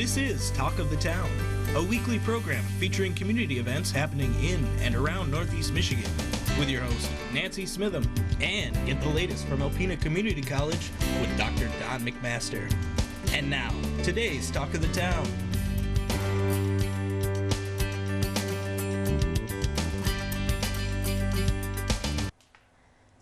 This is Talk of the Town, a weekly program featuring community events happening in and around Northeast Michigan, with your host, Nancy Smitham, and get the latest from Alpena Community College with Dr. Don McMaster. And now, today's Talk of the Town.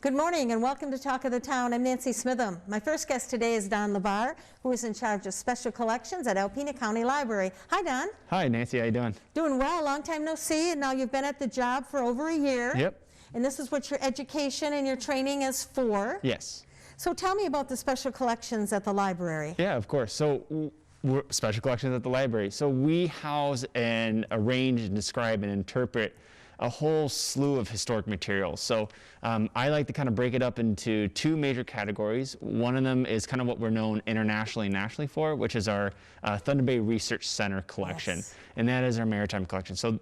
Good morning and welcome to Talk of the Town. I'm Nancy Smitham. My first guest today is Don LeVar, who is in charge of special collections at Alpena County Library. Hi, Don. Hi, Nancy. How you doing? Doing well. Long time no see, and now you've been at the job for over a year. Yep. And this is what your education and your training is for. Yes. So tell me about the special collections at the library. Yeah, of course. So we're special collections at the library. So we house and arrange and describe and interpret a whole slew of historic materials. So I like to kind of break it up into two major categories. One of them is kind of what we're known internationally and nationally for, which is our Thunder Bay Research Center collection. Yes. And that is our maritime collection. So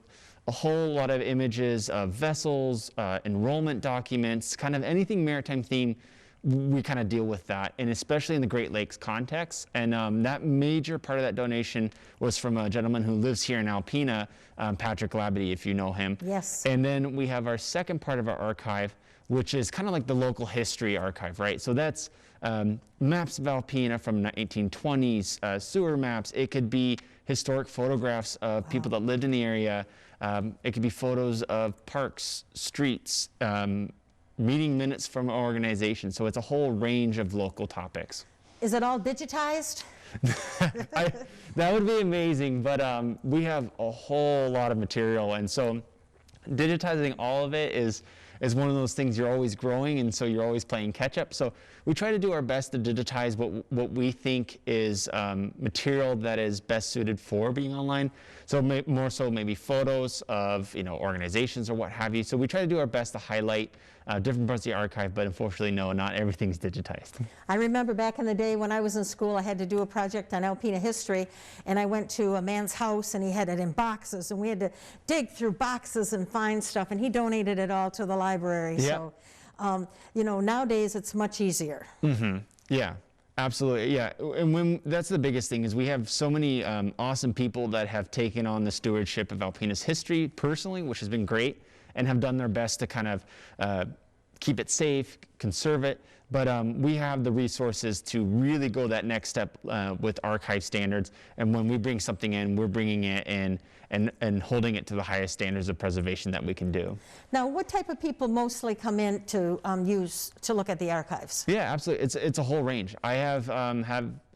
a whole lot of images of vessels, enrollment documents, kind of anything maritime themed. We kind of deal with that, and especially in the Great Lakes context. And that major part of that donation was from a gentleman who lives here in Alpena, Patrick Labadie, if you know him. Yes. And then we have our second part of our archive, which is kind of like the local history archive, right? So that's maps of Alpena from 1920s, sewer maps. It could be historic photographs of people that lived in the area. It could be photos of parks, streets, meeting minutes from our organization. So it's a whole range of local topics. Is it all digitized? That would be amazing, but we have a whole lot of material, and so digitizing all of it is one of those things. You're always growing, and so you're always playing catch up. So we try to do our best to digitize what we think is material that is best suited for being online. So more so maybe photos of organizations or what have you. So we try to do our best to highlight different parts of the archive, but unfortunately, no, not everything's digitized. I remember back in the day when I was in school, I had to do a project on Alpena history, and I went to a man's house, and he had it in boxes, and we had to dig through boxes and find stuff, and he donated it all to the library. Yep. So, nowadays it's much easier. Mm-hmm. Yeah. Absolutely, yeah. And that's the biggest thing is we have so many awesome people that have taken on the stewardship of Alpena's history personally, which has been great, and have done their best to kind of keep it safe, conserve it. But we have the resources to really go that next step with archive standards. And when we bring something in, we're bringing it in and holding it to the highest standards of preservation that we can do. Now, what type of people mostly come in to look at the archives? Yeah, absolutely. It's a whole range. I have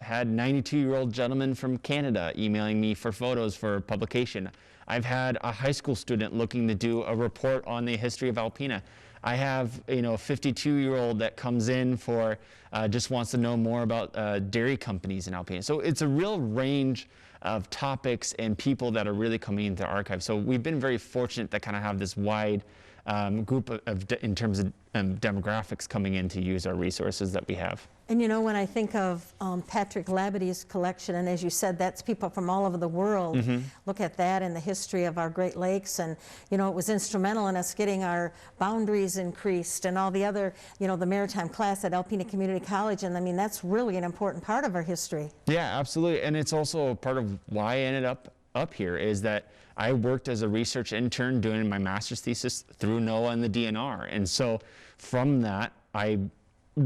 had 92-year-old gentlemen from Canada emailing me for photos for publication. I've had a high school student looking to do a report on the history of Alpena. I have a 52-year-old that comes in for just wants to know more about dairy companies in Alpena. So it's a real range of topics and people that are really coming into the archive. So we've been very fortunate to kind of have this wide group in terms of demographics coming in to use our resources that we have. And when I think of Patrick Labadie's collection, and as you said, that's people from all over the world. Mm-hmm. Look at that and the history of our Great Lakes, and it was instrumental in us getting our boundaries increased and all the other, the maritime class at Alpena Community College, and I mean that's really an important part of our history. Yeah, absolutely, and it's also a part of why I ended up here is that I worked as a research intern doing my master's thesis through NOAA and the DNR, and so from that I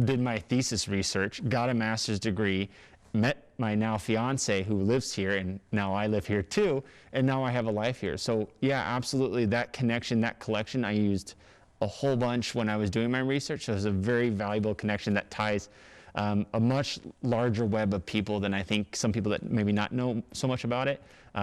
did my thesis research, got a master's degree, met my now fiance who lives here, and now I live here too, and now I have a life here. So yeah, absolutely, that connection, that collection, I used a whole bunch when I was doing my research. So it was a very valuable connection that ties a much larger web of people than I think some people that maybe not know so much about it.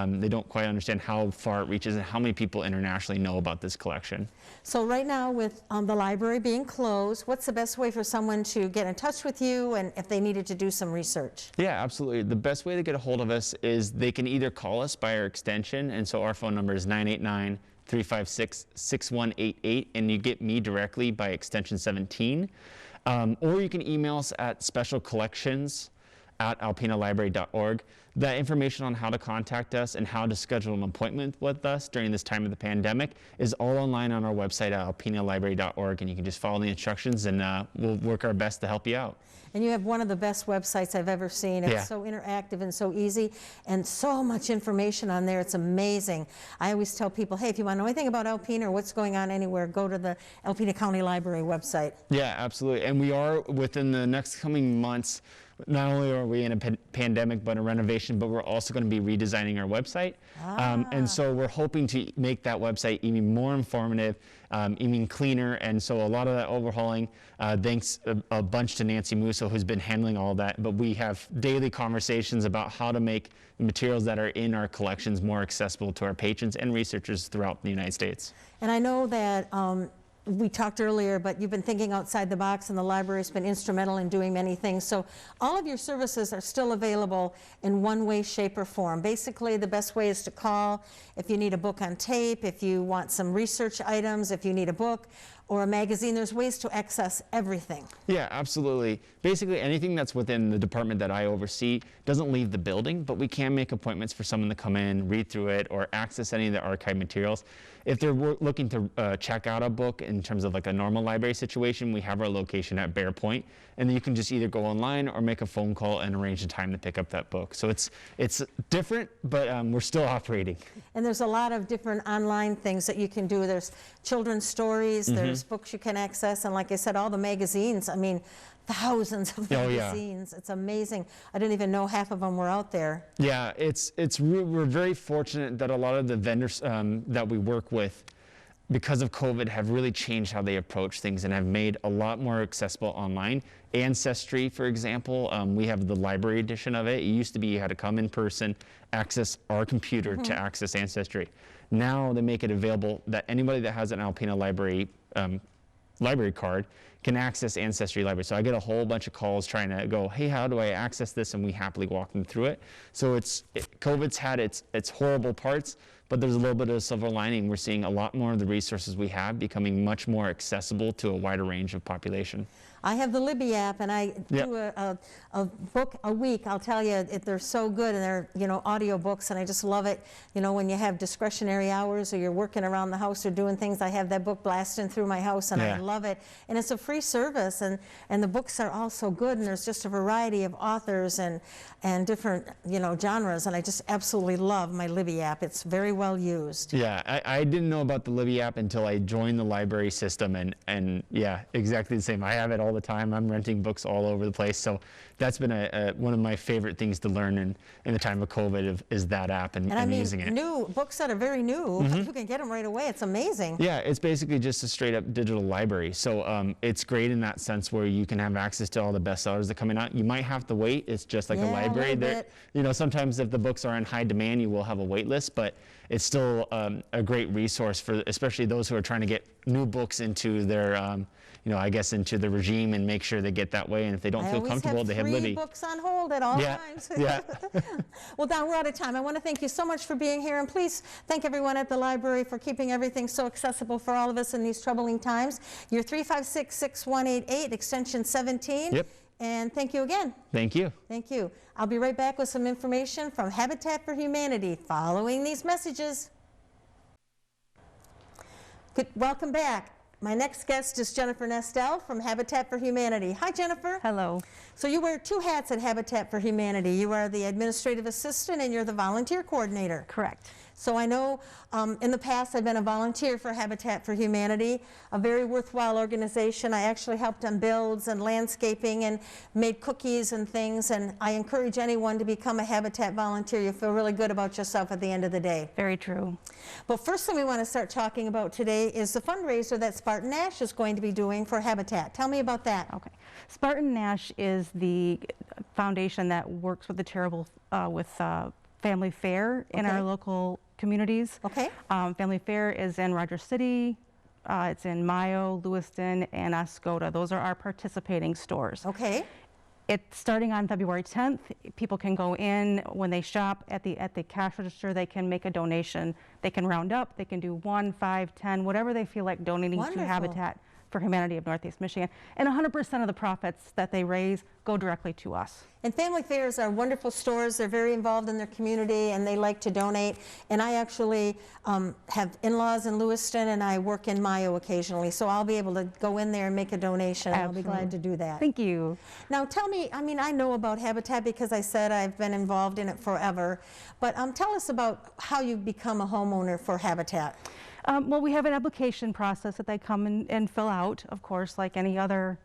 They don't quite understand how far it reaches and how many people internationally know about this collection. So right now with the library being closed, what's the best way for someone to get in touch with you and if they needed to do some research? Yeah, absolutely. The best way to get a hold of us is they can either call us by our extension, and so our phone number is 989-356-6188, and you get me directly by extension 17. Or you can email us at specialcollections@alpenalibrary.org. that information on how to contact us and how to schedule an appointment with us during this time of the pandemic is all online on our website at alpenalibrary.org, and you can just follow the instructions, and we'll work our best to help you out. And you have one of the best websites I've ever seen. It's so interactive and so easy, and so much information on there. It's amazing. I always tell people, hey, if you want to know anything about Alpena or what's going on anywhere, go to the Alpena County Library website. Yeah, absolutely. And we are, within the next coming months, not only are we in a pandemic but a renovation, but we're also going to be redesigning our website. And so we're hoping to make that website even more informative, even cleaner. And so a lot of that overhauling, thanks a bunch to Nancy Musso, who's been handling all that. But we have daily conversations about how to make the materials that are in our collections more accessible to our patrons and researchers throughout the United States. And I know that we talked earlier, but you've been thinking outside the box, and the library's been instrumental in doing many things. So all of your services are still available in one way, shape, or form. Basically, the best way is to call if you need a book on tape, if you want some research items, if you need a book or a magazine. There's ways to access everything. Yeah, absolutely. Basically, anything that's within the department that I oversee doesn't leave the building, but we can make appointments for someone to come in, read through it, or access any of the archive materials. If they're looking to check out a book in terms of like a normal library situation, we have our location at Bear Point, and then you can just either go online or make a phone call and arrange a time to pick up that book. So it's different, but we're still operating. And there's a lot of different online things that you can do. There's children's stories, there's books you can access, and like I said, all the magazines. I mean, thousands of magazines. It's amazing. I didn't even know half of them were out there. Yeah, we're very fortunate that a lot of the vendors that we work with, because of COVID, have really changed how they approach things and have made a lot more accessible online. Ancestry, for example, we have the library edition of it. It used to be you had to come in person, access our computer to access Ancestry. Now they make it available that anybody that has an Alpena Library library card can access Ancestry Library. So I get a whole bunch of calls trying to go, hey, how do I access this? And we happily walk them through it. So COVID's had its horrible parts, but there's a little bit of a silver lining. We're seeing a lot more of the resources we have becoming much more accessible to a wider range of population. I have the Libby app, and I do a book a week. I'll tell you, they're so good, and they're audio books, and I just love it. When you have discretionary hours or you're working around the house or doing things, I have that book blasting through my house, and I love it. And it's a free service, and the books are all so good, and there's just a variety of authors and different genres, and I just absolutely love my Libby app. It's very well used. Yeah, I didn't know about the Libby app until I joined the library system, and yeah, exactly the same. I have it all the time. I'm renting books all over the place, so that's been one of my favorite things to learn in the time of COVID is that app and I mean, using it. New books that are very new, you can get them right away. It's amazing. Yeah, it's basically just a straight up digital library. So it's great in that sense where you can have access to all the bestsellers that are coming out. You might have to wait. It's just like a library. Sometimes if the books are in high demand, you will have a wait list, but it's still a great resource for especially those who are trying to get new books into their into the regime and make sure they get that way. And if they don't feel comfortable, they have Libby. Books on hold at all times. Yeah. Well, Don, we're out of time. I want to thank you so much for being here, and please thank everyone at the library for keeping everything so accessible for all of us in these troubling times. You're 356-6188, extension 17. Yep. And thank you again. Thank you. Thank you. I'll be right back with some information from Habitat for Humanity following these messages. Welcome back. My next guest is Jennifer Nestell from Habitat for Humanity. Hi, Jennifer. Hello. So you wear two hats at Habitat for Humanity. You are the administrative assistant and you're the volunteer coordinator. Correct. So I know in the past I've been a volunteer for Habitat for Humanity, a very worthwhile organization. I actually helped on builds and landscaping and made cookies and things, and I encourage anyone to become a Habitat volunteer. You feel really good about yourself at the end of the day. Very true. But first thing we want to start talking about today is the fundraiser that Spartan Nash is going to be doing for Habitat. Tell me about that. Okay. Spartan Nash is the foundation that works with the terrible with Family Fair in our local communities. Okay. Family Fair is in Rogers City, it's in Mayo, Lewiston, and Oscoda. Those are our participating stores. Okay. It's starting on February 10th. People can go in when they shop at the cash register. They can make a donation. They can round up. They can do 1, 5, 10, whatever they feel like donating to Habitat for Humanity of Northeast Michigan. And 100% of the profits that they raise go directly to us. And family fairs are wonderful stores. They're very involved in their community and they like to donate. And I actually have in-laws in Lewiston and I work in Mayo occasionally. So I'll be able to go in there and make a donation. Absolutely. I'll be glad to do that. Thank you. Now tell me, I mean, I know about Habitat because I said I've been involved in it forever. But tell us about how you become a homeowner for Habitat. Well, we have an application process that they come and fill out, of course, like any other,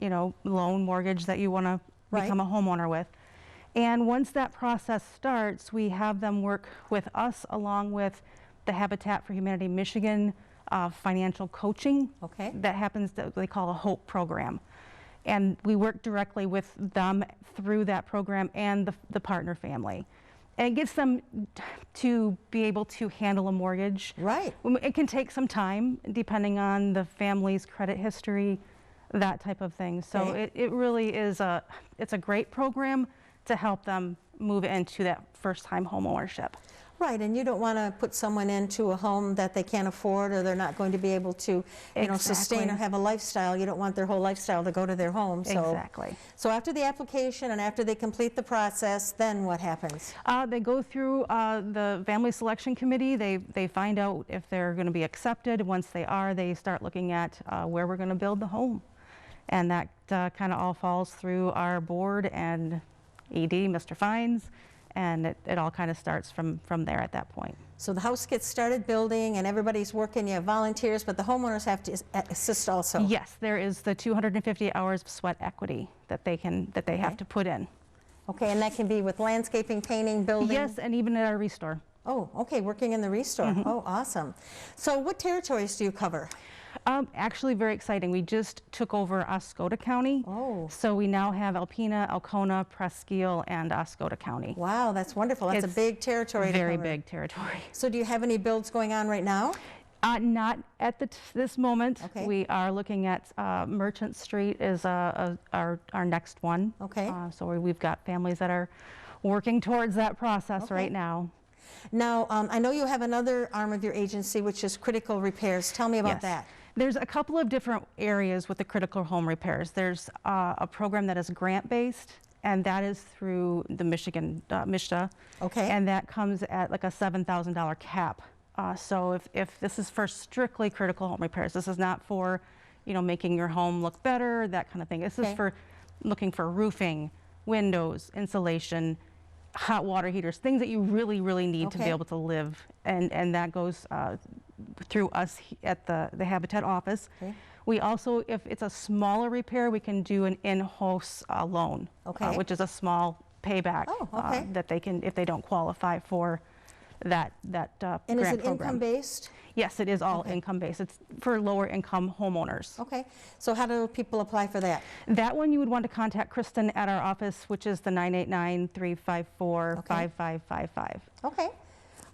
you know, loan mortgage that you want to become a homeowner with. And once that process starts, we have them work with us along with the Habitat for Humanity Michigan financial coaching. Okay. That happens, that they call a HOPE program. And we work directly with them through that program and the partner family. And it gets them to be able to handle a mortgage. Right. It can take some time depending on the family's credit history, that type of thing. So Okay. it really is it's a great program to help them move into that first-time home ownership. Right, and you don't want to put someone into a home that they can't afford or they're not going to be able to, you know, sustain Exactly. or have a lifestyle. You don't want their whole lifestyle to go to their home. So, Exactly. So after the application and after they complete the process, then what happens? They go through the family selection committee. They find out if they're going to be accepted. Once they are, they start looking at where we're going to build the home. And that kind of all falls through our board and ED, Mr. Fines, and it all kind of starts from there at that point. So the house gets started building and everybody's working, you have volunteers, but the homeowners have to assist also. Yes, there is the 250 hours of sweat equity that they have to put in. Okay, and that can be with landscaping, painting, building? Yes, and even at our restore. Oh, okay, working in the restore. Oh, awesome. So what territories do you cover? Actually very exciting. We just took over Oscoda County. Oh. So we now have Alpena, Alcona, Presqu'île, and Oscoda County. Wow, that's wonderful. That's It's a big territory to Very cover. big territory. So do you have any builds going on right now? Not at this moment. Okay. We are looking at Merchant Street is our next one. Okay. So we've got families that are working towards that process Okay. right now. Now, I know you have another arm of your agency, which is critical repairs. Tell me about Yes. that. There's a couple of different areas with the critical home repairs. There's a program that is grant-based, and that is through the Michigan MISHDA. Okay. And that comes at like a $7,000 cap. So if this is for strictly critical home repairs, this is not for, you know, making your home look better, that kind of thing. This Okay. is for looking for roofing, windows, insulation, hot water heaters, things that you really, really need to be Okay. able to live. And that goes through us at the Habitat office. Okay. We also, if it's a smaller repair, we can do an in-house loan, Okay. which is a small payback Oh, okay. that they can, if they don't qualify for that And is grant it program. income-based? Yes, it is all Okay. income-based. It's for lower-income homeowners. Okay. So how do people apply for that? That one you would want to contact Kristen at our office, which is the 989-354-5555. Okay.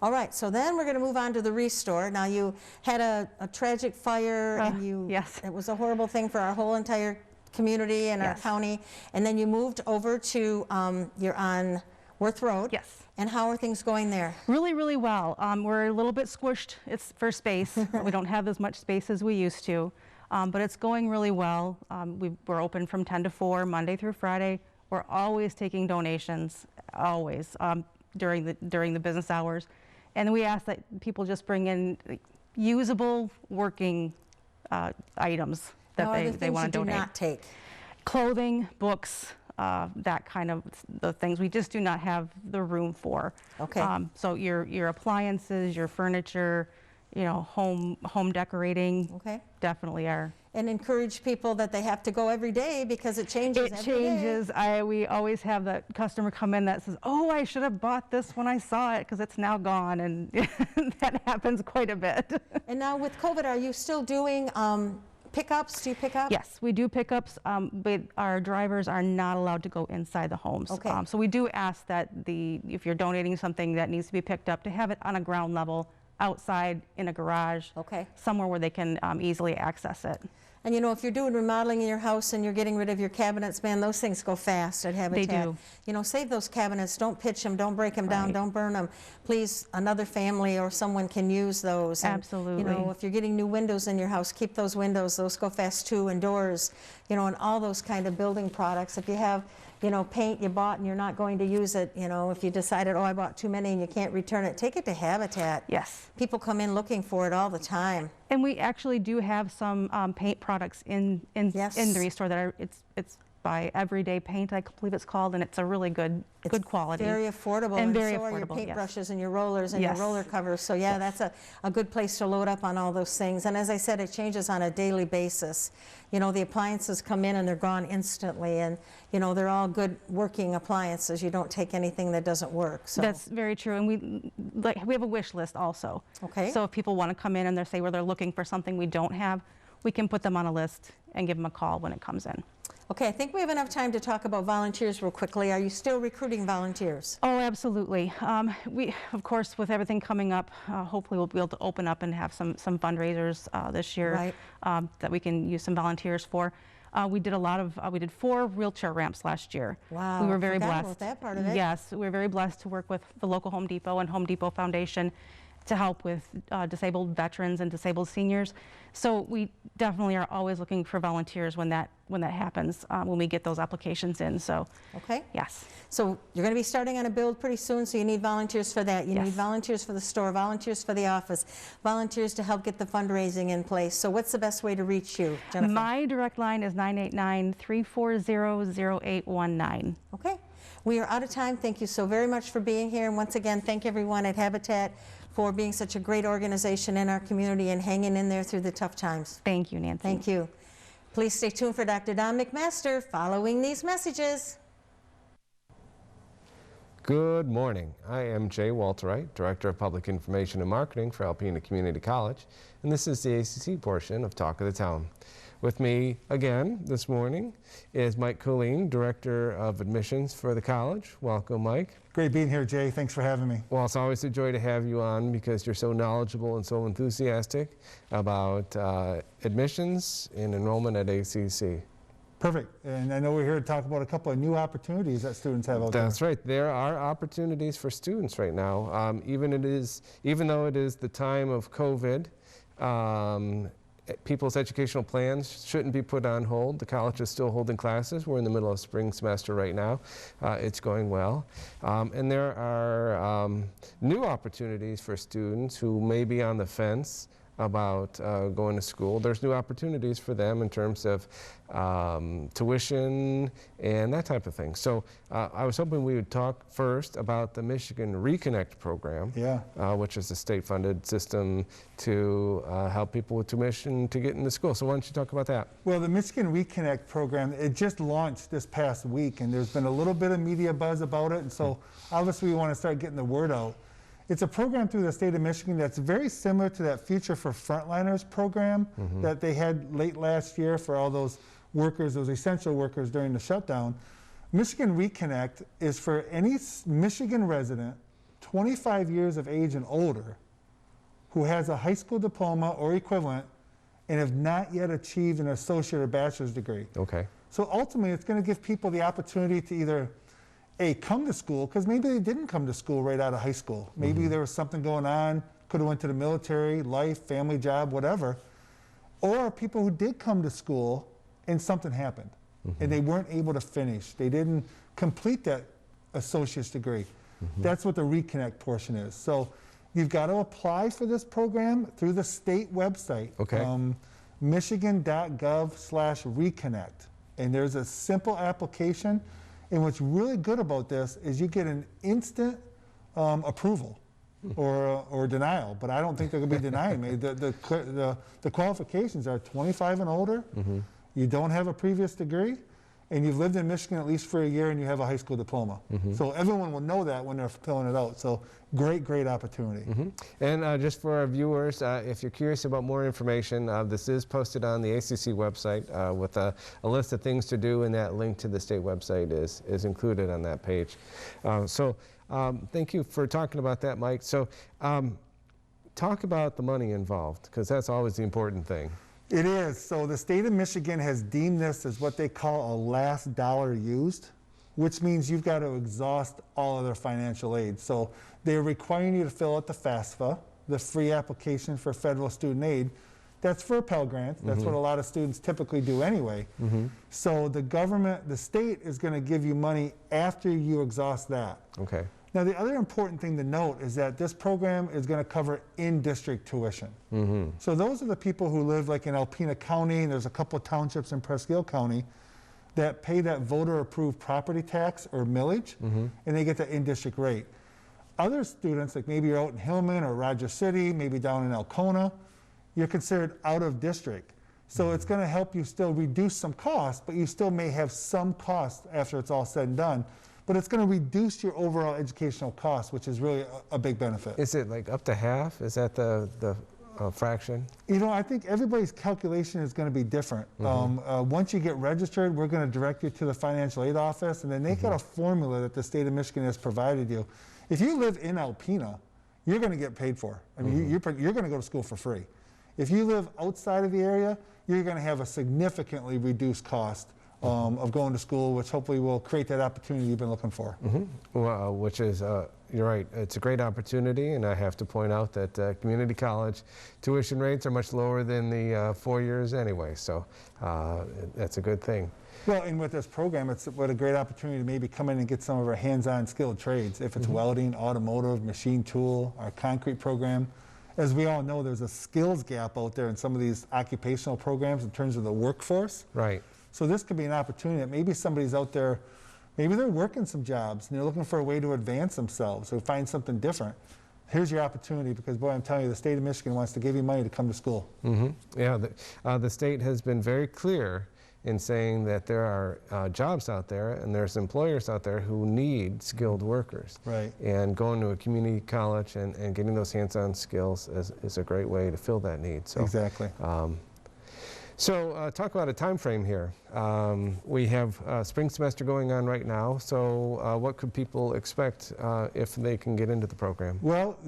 All right. So then we're going to move on to the restore. Now you had a tragic fire and yes. it was a horrible thing for our whole entire community and our Yes. county. And then you moved over to, you're on Worth Road. Yes. And how are things going there? Really, really well. We're a little bit squished. It's for space. We don't have as much space as we used to, but it's going really well. We're open from 10 to 4, Monday through Friday. We're always taking donations, always, during the business hours. And we ask that people just bring in usable, working items that Now, are there they things want you to do donate. not take? Clothing, books, that kind of the things we just do not have the room for. Okay. So your appliances, your furniture, you know, home decorating, Okay. definitely are. And encourage people that they have to go every day because it changes It every day. changes. We always have that customer come in that says, "Oh, I should have bought this when I saw it because it's now gone," and that happens quite a bit. And now with COVID, are you still doing pickups? Do you pick up? Yes, we do pickups, but our drivers are not allowed to go inside the homes. Okay. So we do ask that if you're donating something that needs to be picked up, to have it on a ground level, outside in a garage, Okay. somewhere where they can easily access it. And you know, if you're doing remodeling in your house and you're getting rid of your cabinets, man, those things go fast at Habitat. They do. You know, save those cabinets, don't pitch them, don't break them down, Right. don't burn them. Please, another family or someone can use those. And, Absolutely. you know, if you're getting new windows in your house, keep those windows, those go fast too, and doors, you know, and all those kind of building products. If you have, you know, paint you bought and you're not going to use it, you know, if you decided, oh, I bought too many and you can't return it, take it to Habitat. Yes. People come in looking for it all the time. And we actually do have some paint products in Yes. the restore that are, it's by Everyday Paint, I believe it's called, and it's a really good quality. Very affordable, And very so are your affordable, yes. paintbrushes and your rollers and Yes. your roller covers. So yeah, that's a good place to load up on all those things. And as I said, it changes on a daily basis. You know, the appliances come in and they're gone instantly, and you know, they're all good working appliances. You don't take anything that doesn't work. So That's very true, and we have a wish list also. Okay. So if people want to come in and they say where they're looking for something we don't have, we can put them on a list and give them a call when it comes in. okay, I think we have enough time to talk about volunteers real quickly. Are you still recruiting volunteers? Oh, absolutely. We, of course, with everything coming up, hopefully we'll be able to open up and have some fundraisers this year Right. that we can use some volunteers for. We did 4 wheelchair ramps last year. Wow, We were very forgot blessed. about that part of it. Yes, we were very blessed to work with the local Home Depot and Home Depot Foundation to help with disabled veterans and disabled seniors. So we definitely are always looking for volunteers when that happens, when we get those applications in. So Okay. yes. So you're going to be starting on a build pretty soon, so you need volunteers for that. You Yes. need volunteers for the store, volunteers for the office, volunteers to help get the fundraising in place. So what's the best way to reach you, Jennifer? My direct line is 989-340-0819. Okay. We are out of time. Thank you so very much for being here. And once again, thank everyone at Habitat for being such a great organization in our community and hanging in there through the tough times. Thank you, Nancy. Thank you. Please stay tuned for Dr. Don McMaster following these messages. Good morning. I am Jay Walterite, Director of Public Information and Marketing for Alpena Community College, and this is the ACC portion of Talk of the Town. With me again this morning is Mike Colleen, Director of Admissions for the college. Welcome, Mike. Great being here, Jay. Thanks for having me. Well, it's always a joy to have you on because you're so knowledgeable and so enthusiastic about admissions and enrollment at ACC. Perfect. And I know we're here to talk about a couple of new opportunities that students have out there. That's right. There are opportunities for students right now. Even though it is the time of COVID, people's educational plans shouldn't be put on hold. The college is still holding classes. We're in the middle of spring semester right now. It's going well. And there are new opportunities for students who may be on the fence about going to school. There's new opportunities for them in terms of tuition and that type of thing. So I was hoping we would talk first about the Michigan Reconnect program, which is a state-funded system to help people with tuition to get into school. So why don't you talk about that? Well, the Michigan Reconnect program, it just launched this past week, and there's been a little bit of media buzz about it, and so obviously we want to start getting the word out. It's a program through the state of Michigan that's very similar to that Future for Frontliners program that they had late last year for all those workers, those essential workers during the shutdown. Michigan Reconnect is for any Michigan resident 25 years of age and older who has a high school diploma or equivalent and have not yet achieved an associate or bachelor's degree. Okay. So ultimately, it's going to give people the opportunity to either come to school, because maybe they didn't come to school right out of high school. Maybe there was something going on, could have went to the military, life, family, job, whatever. Or people who did come to school and something happened and they weren't able to finish. They didn't complete that associate's degree. That's what the Reconnect portion is. So you've got to apply for this program through the state website, michigan.gov/reconnect. And there's a simple application. And what's really good about this is you get an instant approval or denial, but I don't think they're going to be denying me. The qualifications are 25 and older, you don't have a previous degree, and you've lived in Michigan at least for a year and you have a high school diploma. So everyone will know that when they're filling it out. So great opportunity. And just for our viewers, if you're curious about more information, this is posted on the ACC website with a list of things to do, and that link to the state website is included on that page. Thank you for talking about that, Mike. So talk about the money involved, because that's always the important thing. It is. So the state of Michigan has deemed this as what they call a last dollar used, which means you've got to exhaust all other financial aid. So they're requiring you to fill out the FAFSA, the free application for federal student aid. That's for a Pell Grant. That's what a lot of students typically do anyway. So the government, the state is going to give you money after you exhaust that. Okay. Now, the other important thing to note is that this program is going to cover in-district tuition. So those are the people who live like in Alpena County, and there's a couple of townships in Presque Isle County that pay that voter-approved property tax or millage, and they get the in-district rate. Other students, like maybe you're out in Hillman or Rogers City, maybe down in Alcona, you're considered out of district. So it's going to help you still reduce some costs, but you still may have some costs after it's all said and done. But it's going to reduce your overall educational costs, which is really a big benefit. Is it like up to half? Is that the fraction? You know, I think everybody's calculation is going to be different. Once you get registered, we're going to direct you to the financial aid office, and then they got a formula that the state of Michigan has provided you. If you live in Alpena, you're going to get paid for. I mean, you're going to go to school for free. If you live outside of the area, you're going to have a significantly reduced cost of going to school, which hopefully will create that opportunity you've been looking for. Well, which is, you're right, it's a great opportunity, and I have to point out that community college tuition rates are much lower than the 4 years anyway, so that's a good thing. Well, and with this program, it's what a great opportunity to maybe come in and get some of our hands-on skilled trades. If it's welding, automotive, machine tool, our concrete program. As we all know, there's a skills gap out there in some of these occupational programs in terms of the workforce. Right. So this could be an opportunity that maybe somebody's out there, maybe they're working some jobs and they're looking for a way to advance themselves or find something different. Here's your opportunity, because boy, I'm telling you, the state of Michigan wants to give you money to come to school. Yeah, the state has been very clear in saying that there are jobs out there and there's employers out there who need skilled workers. Right. And going to a community college and getting those hands-on skills is a great way to fill that need. So, exactly. So talk about a time frame here. We have spring semester going on right now, so what could people expect if they can get into the program? Well,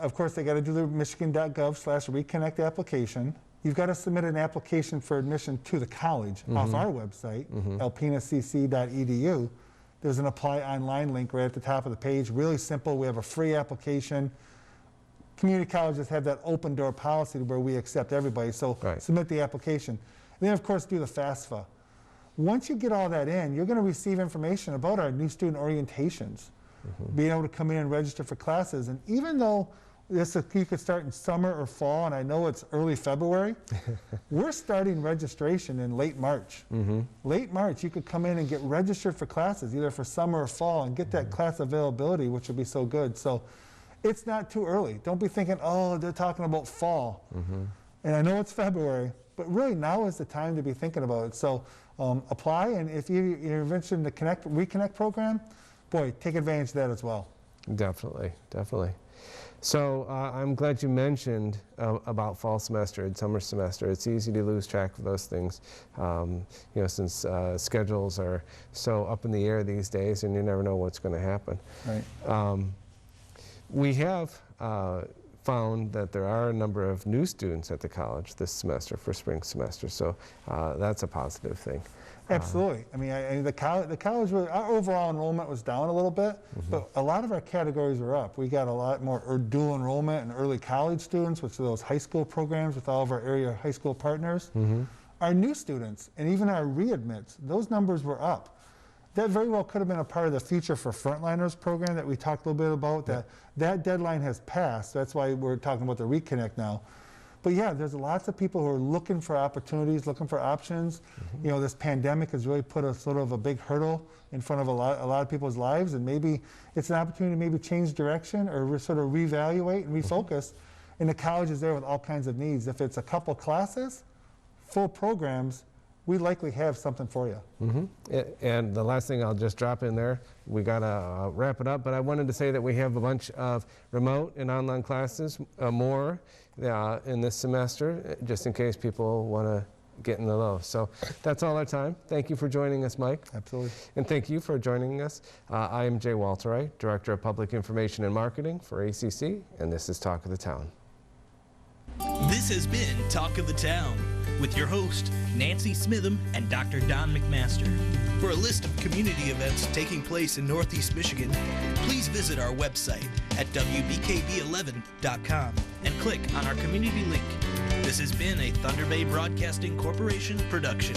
of course, they got to do the michigan.gov/reconnect application. You've got to submit an application for admission to the college off our website, alpenacc.edu. There's an apply online link right at the top of the page. Really simple. We have a free application. Community colleges have that open door policy where we accept everybody, so submit the application. And then, of course, do the FAFSA. Once you get all that in, you're going to receive information about our new student orientations, being able to come in and register for classes. And even though you could start in summer or fall, and I know it's early February, we're starting registration in late March. Late March, you could come in and get registered for classes, either for summer or fall, and get that class availability, which would be so good. So it's not too early. Don't be thinking, oh, they're talking about fall. And I know it's February, but really now is the time to be thinking about it. So apply, and if you're interested in the Reconnect program, boy, take advantage of that as well. Definitely, definitely. So I'm glad you mentioned about fall semester and summer semester. It's easy to lose track of those things, you know, since schedules are so up in the air these days, and you never know what's going to happen. Right. We have found that there are a number of new students at the college this semester for spring semester, so that's a positive thing. Absolutely. I mean, the college, our overall enrollment was down a little bit, but a lot of our categories were up. We got a lot more dual enrollment and early college students, which are those high school programs with all of our area high school partners. Our new students and even our readmits, those numbers were up. That very well could have been a part of the Future for Frontliners program that we talked a little bit about. That deadline has passed. That's why we're talking about the Reconnect now. But yeah, there's lots of people who are looking for opportunities, looking for options. You know, this pandemic has really put a sort of a big hurdle in front of a lot of people's lives, and maybe it's an opportunity to maybe change direction or sort of reevaluate and refocus. And the college is there with all kinds of needs. If it's a couple classes, full programs, we likely have something for you. And the last thing I'll just drop in there, we got to wrap it up, but I wanted to say that we have a bunch of remote and online classes, more in this semester, just in case people want to get in the know. So that's all our time. Thank you for joining us, Mike. Absolutely. And thank you for joining us. I am Jay Walteray, Director of Public Information and Marketing for ACC, and this is Talk of the Town. This has been Talk of the Town. with your host, Nancy Smitham and Dr. Don McMaster. For a list of community events taking place in Northeast Michigan, please visit our website at wbkb11.com and click on our community link. This has been a Thunder Bay Broadcasting Corporation production.